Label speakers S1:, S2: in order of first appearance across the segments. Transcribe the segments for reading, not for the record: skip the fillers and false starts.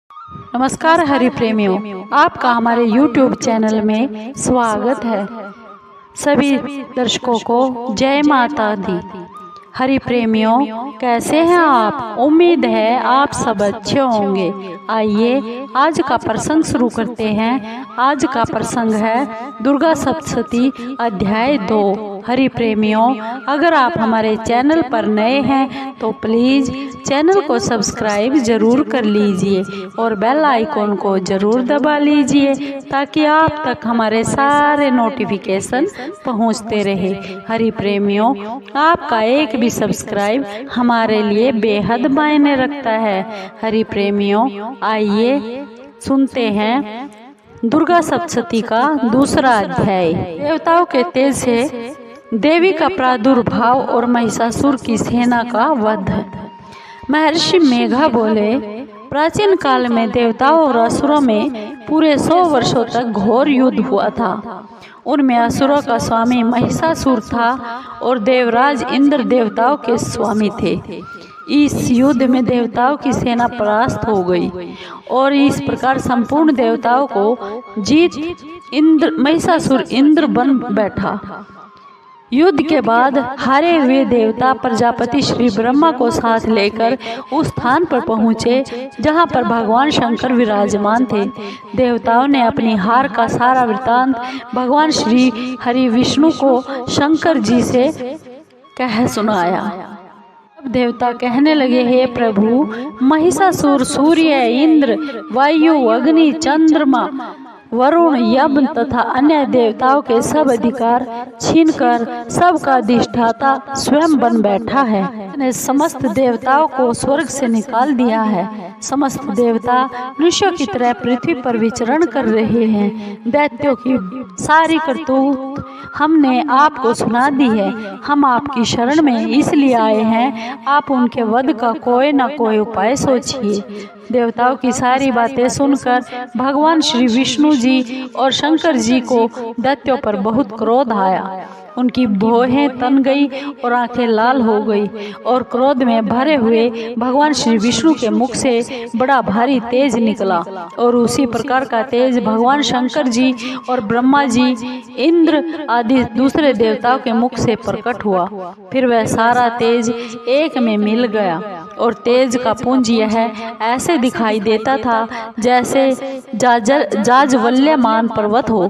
S1: नमस्कार हरि प्रेमियों, आपका हमारे YouTube चैनल में स्वागत है। सभी दर्शकों को जय माता दी। हरि प्रेमियों, कैसे हैं आप? उम्मीद है आप सब अच्छे होंगे। आइए आज का प्रसंग शुरू करते हैं। आज का प्रसंग है दुर्गा सप्तशती अध्याय 2। हरि प्रेमियों, अगर आप हमारे चैनल पर नए हैं तो प्लीज चैनल को सब्सक्राइब जरूर कर लीजिए और बेल आइकॉन को जरूर दबा लीजिए ताकि आप तक हमारे सारे नोटिफिकेशन पहुंचते रहे। हरि प्रेमियों, आपका एक भी सब्सक्राइब हमारे लिए बेहद मायने रखता है। हरि प्रेमियों, आइए सुनते हैं दुर्गा सप्तशती का दूसरा अध्याय। देवताओं के तेज से देवी का प्रादुर्भाव और महिषासुर की सेना का वध। महर्षि मेघा बोले, प्राचीन काल में देवताओं और असुरों में पूरे 100 वर्षों तक घोर युद्ध हुआ था। उनमें असुरों का स्वामी महिषासुर था और देवराज इंद्र देवताओं के स्वामी थे। इस युद्ध में देवताओं की सेना परास्त हो गई और इस प्रकार संपूर्ण देवताओं को जीत महिषासुर इंद्र बन बैठा। युद्ध के बाद हारे हुए देवता प्रजापति श्री ब्रह्मा को साथ लेकर उस स्थान पर पहुँचे जहाँ पर भगवान शंकर विराजमान थे। देवताओं ने अपनी हार का सारा वृतांत भगवान श्री हरि विष्णु को शंकर जी से कह सुनाया। अब देवता कहने लगे, हे प्रभु, महिषासुर सूर्य, इंद्र, वायु, अग्नि, चंद्रमा, वरुण, यम तथा अन्य देवताओं के सब अधिकार छीनकर सबका अधिष्ठाता स्वयं बन बैठा है। ने समस्त देवताओं को स्वर्ग से निकाल दिया है। समस्त देवता मनुष्यों की तरह पृथ्वी पर विचरण कर रहे हैं। दैत्यों की सारी करतूत हमने आपको सुना दी है। हम आपकी शरण में इसलिए आए हैं, आप उनके वध का कोई न कोई उपाय सोचिए। देवताओं की सारी बातें सुनकर भगवान श्री विष्णु जी और शंकर जी को दैत्यों पर बहुत क्रोध आया। उनकी भौहें तन गई और आंखें लाल हो गई और क्रोध में भरे हुए भगवान श्री विष्णु के मुख से बड़ा भारी तेज निकला और उसी प्रकार का तेज भगवान शंकर जी और ब्रह्मा जी, इंद्र आदि दूसरे देवताओं के मुख से प्रकट हुआ। फिर वह सारा तेज एक में मिल गया और तेज का पुंज यह ऐसे दिखाई देता था जैसे जाज्वल्यमान पर्वत हो।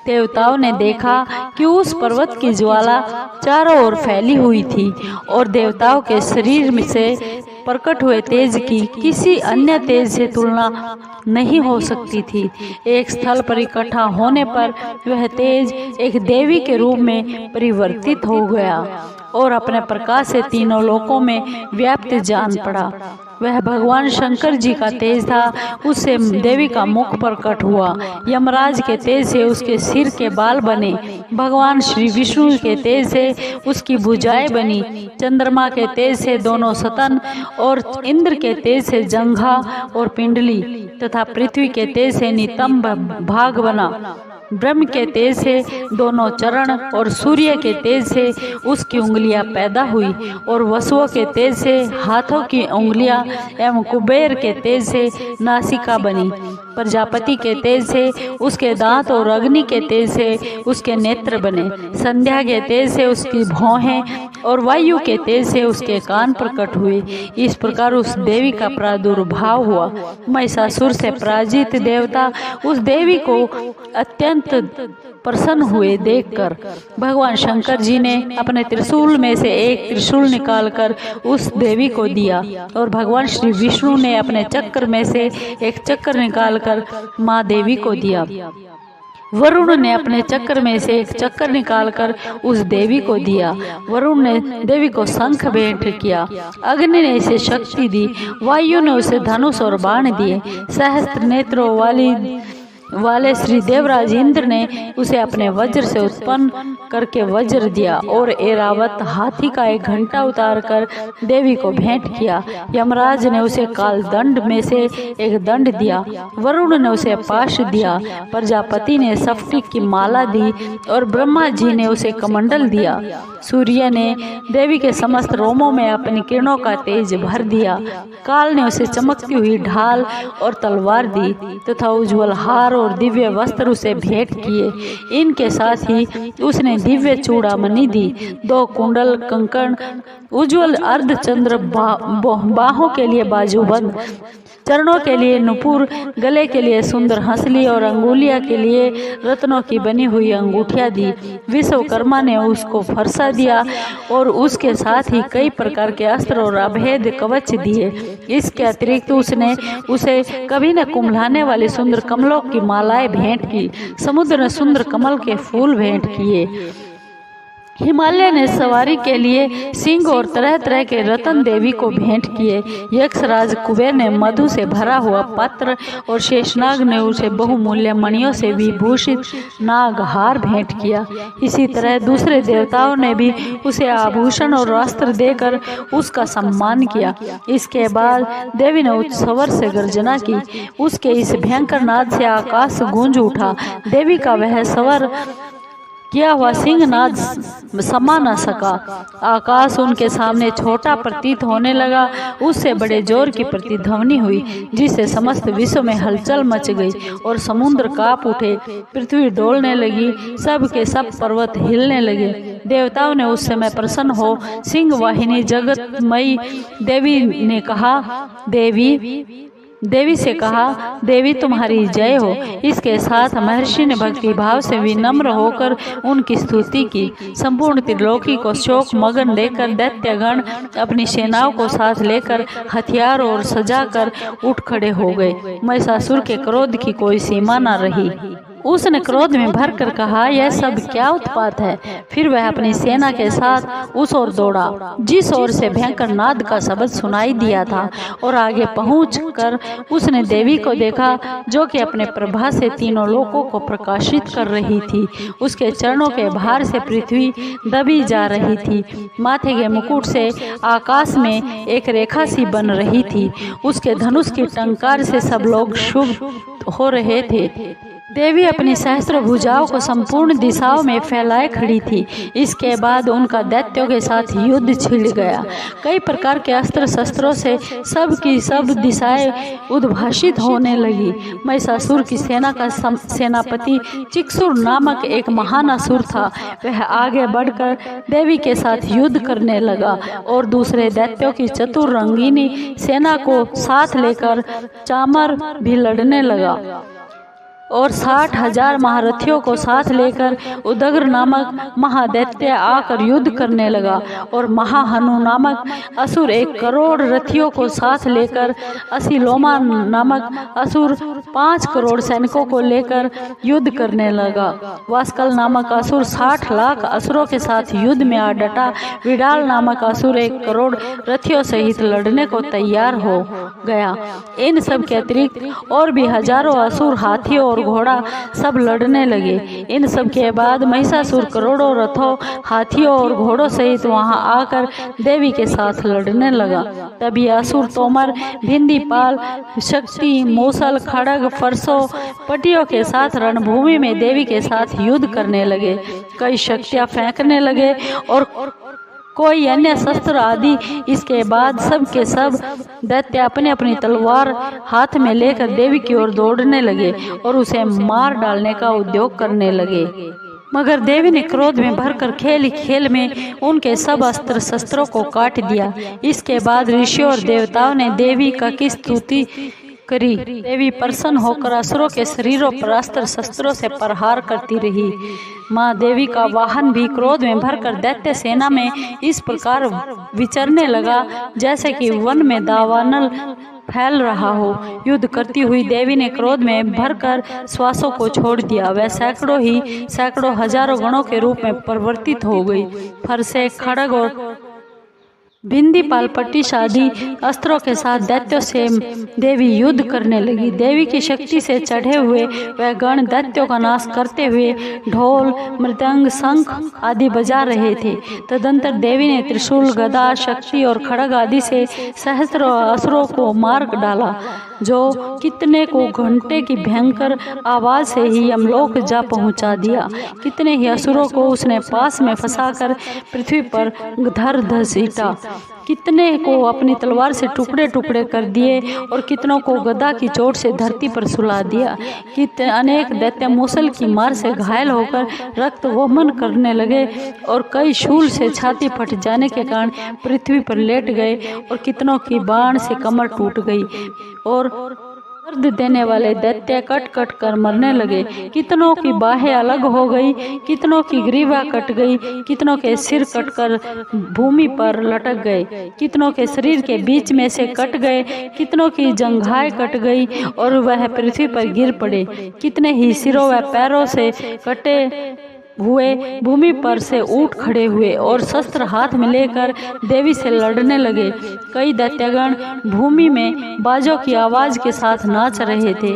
S1: देवताओं ने देखा कि उस पर्वत की ज्वाला चारों ओर फैली हुई थी और देवताओं के शरीर में से प्रकट हुए तेज की किसी अन्य तेज से तुलना नहीं हो सकती थी। एक स्थल पर इकट्ठा होने पर वह तेज एक देवी के रूप में परिवर्तित हो गया और अपने प्रकाश से तीनों लोकों में व्याप्त जान पड़ा। वह भगवान शंकर जी का तेज था, उससे देवी का मुख प्रकट हुआ। यमराज के तेज से उसके सिर के बाल बने। भगवान श्री विष्णु के तेज से उसकी भुजाएं बनी। चंद्रमा के तेज से दोनों स्तन और इंद्र के तेज से जंघा और पिंडली तथा पृथ्वी के तेज से नितंब भाग बना। ब्रह्म के तेज से दोनों चरण और सूर्य के तेज से उसकी उंगलियां पैदा हुई और वसुओं के तेज से हाथों की उंगलियां एवं कुबेर के तेज से नासिका बनी। प्रजापति के तेज से उसके दांत और अग्नि के तेज से उसके नेत्र बने। संध्या के तेज से उसकी भौहें और वायु के तेज से उसके कान प्रकट हुए। इस प्रकार उस देवी का प्रादुर्भाव हुआ। महिषासुर से पराजित देवता उस देवी को अत्यंत प्रसन्न हुए। देखकर भगवान शंकर जी ने अपने त्रिशूल में से एक त्रिशूल निकालकर उस देवी को दिया और भगवान श्री विष्णु ने अपने चक्र में से एक चक्र निकालकर माँ देवी को दिया। वरुण ने अपने चक्र में से एक चक्र निकालकर उस देवी को दिया। वरुण ने देवी को शंख भेंट किया। अग्नि ने इसे शक्ति दी। वायु ने उसे धनुष और बाण दिए। सहस्त्र नेत्रों वाली वाले श्री देवराज इंद्र ने उसे अपने वज्र से उत्पन्न करके वज्र दिया और ऐरावत हाथी का एक घंटा उतार कर देवी को भेंट किया। यमराज ने उसे काल दंड में से एक दंड दिया, वरुण ने उसे पाश दिया, प्रजापति ने स्फटिक की माला दी और ब्रह्मा जी ने उसे कमंडल दिया। सूर्य ने देवी के समस्त रोमों में अपनी किरणों का तेज भर दिया। काल ने उसे चमकती हुई ढाल और तलवार दी तथा उज्जवल हार और दिव्य वस्त्र उसे भेंट किए। इनके साथ ही उसने दिव्य चूड़ामणि दी, 2 कुंडल, कंकण, उज्जवल अर्धचंद्र, बाहों के लिए बाजूबंद, चरणों के लिए नुपुर, गले के लिए सुंदर हंसली और अंगुलियां के लिए रत्नों की बनी हुई अंगूठियां दी। विश्वकर्मा ने उसको फरसा दिया और उसके साथ ही कई प्रकार के अस्त्र और अभेद कवच दिए। इसके अतिरिक्त उसने उसे कभी न कुम्भलाने वाली सुंदर कमलों की मालाएं भेंट की, समुद्र ने सुंदर कमल के फूल भेंट किए। हिमालय ने सवारी के लिए सिंह और तरह तरह के रतन देवी को भेंट किए। यक्षराज कुबेर ने मधु से भरा हुआ पात्र और शेषनाग ने उसे बहुमूल्य मणियों से विभूषित नागहार भेंट किया। इसी तरह दूसरे देवताओं ने भी उसे आभूषण और वस्त्र देकर उसका सम्मान किया। इसके बाद देवी ने उच्च स्वर से गर्जना की। उसके इस भयंकर नाद से आकाश गूंज उठा। देवी का वह स्वर किया हुआ सिंहनाद समा न सका। आकाश उनके सामने छोटा प्रतीत होने लगा। उससे बड़े जोर की प्रतिध्वनि हुई, जिससे समस्त विश्व में हलचल मच गई और समुद्र कांप उठे, पृथ्वी डोलने लगी, सब के सब पर्वत हिलने लगे। देवताओं ने उस समय प्रसन्न हो सिंह वाहिनी जगतमयी देवी से कहा, देवी तुम्हारी जय हो। इसके साथ महर्षि ने भक्ति भाव से विनम्र होकर उनकी स्तुति की। संपूर्ण त्रिलोकी को शोक मगन लेकर दैत्यगण अपनी सेनाओं को साथ लेकर हथियार और सजाकर उठ खड़े हो गए। महिषासुर के क्रोध की कोई सीमा न रही। उसने क्रोध में भरकर कहा, यह सब क्या उत्पात है। फिर वह अपनी सेना के साथ उस ओर दौड़ा जिस ओर से भयंकर नाद का शब्द सुनाई दिया था और आगे पहुंचकर उसने देवी को देखा, जो कि अपने प्रभा से तीनों लोकों को प्रकाशित कर रही थी। उसके चरणों के भार से पृथ्वी दबी जा रही थी। माथे के मुकुट से आकाश में एक रेखा सी बन रही थी। उसके धनुष की टंकार से सब लोग शुभ हो रहे थे। देवी अपनी सहस्त्र भुजाओं को संपूर्ण दिशाओं में फैलाए खड़ी थी। इसके बाद उनका दैत्यों के साथ युद्ध छिड़ गया। कई प्रकार के अस्त्र शस्त्रों से सब की सब दिशाएं उद्भाषित होने लगी। महिषासुर की सेना का सेनापति चिक्सुर नामक एक महान असुर था। वह आगे बढ़कर देवी के साथ युद्ध करने लगा और दूसरे दैत्यों की चतुर रंगीनी सेना को साथ लेकर चामर भी लड़ने लगा और 60,000 महारथियों को साथ लेकर उदग्र नामक महादैत्य आकर युद्ध करने लगा और महाहनु नामक असुर 1 करोड़ रथियों को साथ लेकर, असिलोमा नामक असुर 5 करोड़ सैनिकों को लेकर युद्ध करने लगा। वास्कल नामक असुर 60 लाख असुरों के साथ युद्ध में आ डटा। विडाल नामक असुर 1 करोड़ रथियों सहित लड़ने को तैयार हो गया। इन सब के अतिरिक्त और भी हजारों असुर हाथियों और घोड़ा सब लड़ने लगे। इन सब के बाद महिषासुर करोड़ों रथों, हाथियों और घोड़ों सहित वहां आकर देवी के साथ लड़ने लगा। तभी असुर तोमर, भिंदीपाल, शक्ति, मूसल, खड़ग, फरसों, पटियों के साथ रणभूमि में देवी के साथ युद्ध करने लगे। कई शक्तियां फेंकने लगे और कोई अन्य शस्त्र आदि। इसके बाद सब के सब दैत्य अपनी अपनी तलवार हाथ में लेकर देवी की ओर दौड़ने लगे और उसे मार डालने का उद्योग करने लगे। मगर देवी ने क्रोध में भरकर खेल खेल में उनके सब अस्त्र शस्त्रों को काट दिया। इसके बाद ऋषियों और देवताओं ने देवी की स्तुति करी। देवी प्रसन्न होकर असुरों के शरीरों पर अस्त्र शस्त्रों से प्रहार करती रही। माँ देवी का वाहन भी क्रोध में भरकर दैत्य सेना में इस प्रकार विचरने लगा जैसे कि वन में दावानल फैल रहा हो। युद्ध करती हुई देवी ने क्रोध में भरकर श्वासों को छोड़ दिया। वह सैकड़ों हजारों गणों के रूप में परिवर्तित हो गई। फरसे, खड़ग और बिंदी पालपट्टी शादी अस्त्रों के साथ दैत्यों से देवी युद्ध करने लगी। देवी की शक्ति से चढ़े हुए वह गण दैत्यों का नाश करते हुए ढोल, मृदंग, शंख आदि बजा रहे थे। तदंतर देवी ने त्रिशूल, गदा, शक्ति और खड्ग आदि से सहस्त्रों असुरों को मार डाला, जो कितने को घंटे की भयंकर आवाज से ही यमलोक जा पहुंचा दिया। कितने ही असुरों को उसने पास में फंसाकर पृथ्वी पर धर घसीटा, कितने को अपनी तलवार से टुकड़े टुकड़े कर दिए और कितनों को गदा की चोट से धरती पर सुला दिया। कितने अनेक दैत्य मूसल की मार से घायल होकर रक्त वमन करने लगे और कई शूल से छाती फट जाने के कारण पृथ्वी पर लेट गए और कितनों की बाण से कमर टूट गई और दर्द देने वाले दैत्य कट कट कर मरने लगे। कितनों की बाहें अलग हो गई, कितनों की ग्रीवा कट गई, कितनों के सिर कटकर भूमि पर लटक गए, कितनों के शरीर के बीच में से कट गए, कितनों की जंघाएं कट गई और वह पृथ्वी पर गिर पड़े। कितने ही सिरों व पैरों से कटे हुए भूमि पर से उठ खड़े हुए और शस्त्र हाथ में लेकर देवी से लड़ने लगे। कई दैत्यगण भूमि में बाजों की आवाज के साथ नाच रहे थे।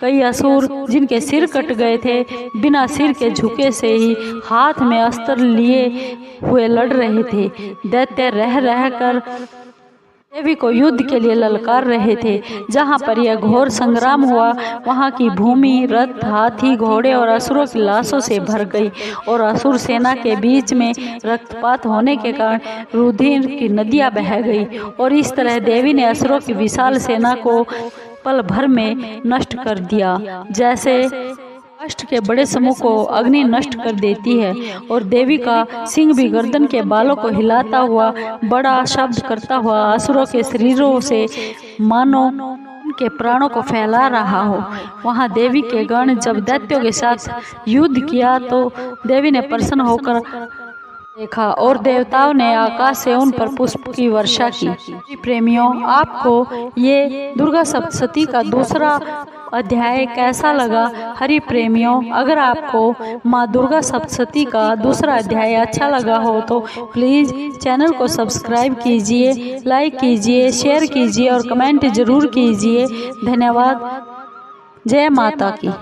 S1: कई असुर जिनके सिर कट गए थे बिना सिर के झुके से ही हाथ में अस्त्र लिए हुए लड़ रहे थे। दैत्य रह रह कर देवी को युद्ध के लिए ललकार रहे थे। जहाँ पर यह घोर संग्राम हुआ वहाँ की भूमि रथ, हाथी, घोड़े और असुरों की लाशों से भर गई और असुर सेना के बीच में रक्तपात होने के कारण रुधिर की नदियाँ बह गई और इस तरह देवी ने असुरों की विशाल सेना को पल भर में नष्ट कर दिया, जैसे काष्ठ के बड़े समूह को अग्नि नष्ट कर देती है। और देवी का सिंह भी गर्दन के बालों को हिलाता हुआ बड़ा शब्द करता हुआ असुरों के शरीरों से मानो उनके प्राणों को फैला रहा हो। वहाँ देवी के गण जब दैत्यों के साथ युद्ध किया तो देवी ने प्रसन्न होकर देखा और देवताओं ने आकाश से उन पर पुष्प की वर्षा की। प्रेमियों, आपको ये दुर्गा सप्तशती का दूसरा अध्याय कैसा लगा? हरि प्रेमियों, अगर आपको माँ दुर्गा सप्तशती का दूसरा अध्याय अच्छा लगा हो तो प्लीज़ चैनल को सब्सक्राइब कीजिए, लाइक कीजिए, शेयर कीजिए और कमेंट जरूर कीजिए। धन्यवाद। जय माता की।